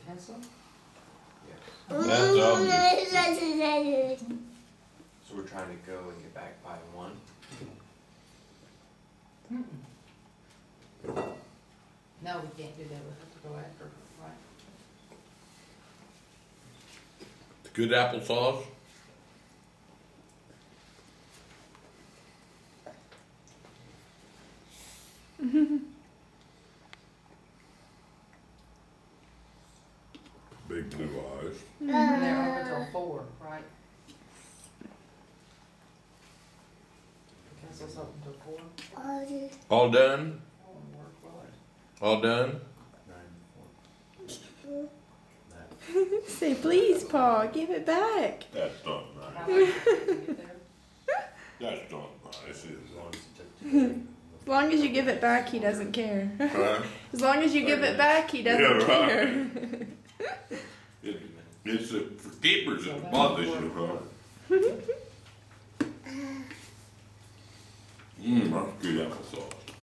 Pencil? Yes. That's obvious. So we're trying to go and get back by 1. No, we can't do that. We have to go after, right? Good applesauce. Big blue eyes. And they're over till 4, right? Pencil's open till 4. All done? Oh, work well. All done? 9, 4. Say, please, Paul, give it back. That's not How nice. long did it take to get there? That's not nice, is As it? long as it took 2 As long as you give it back, he doesn't care. Huh? As long as you give it back, he doesn't Yeah, right. care. It's the keepers that bothers you, huh? That's good applesauce.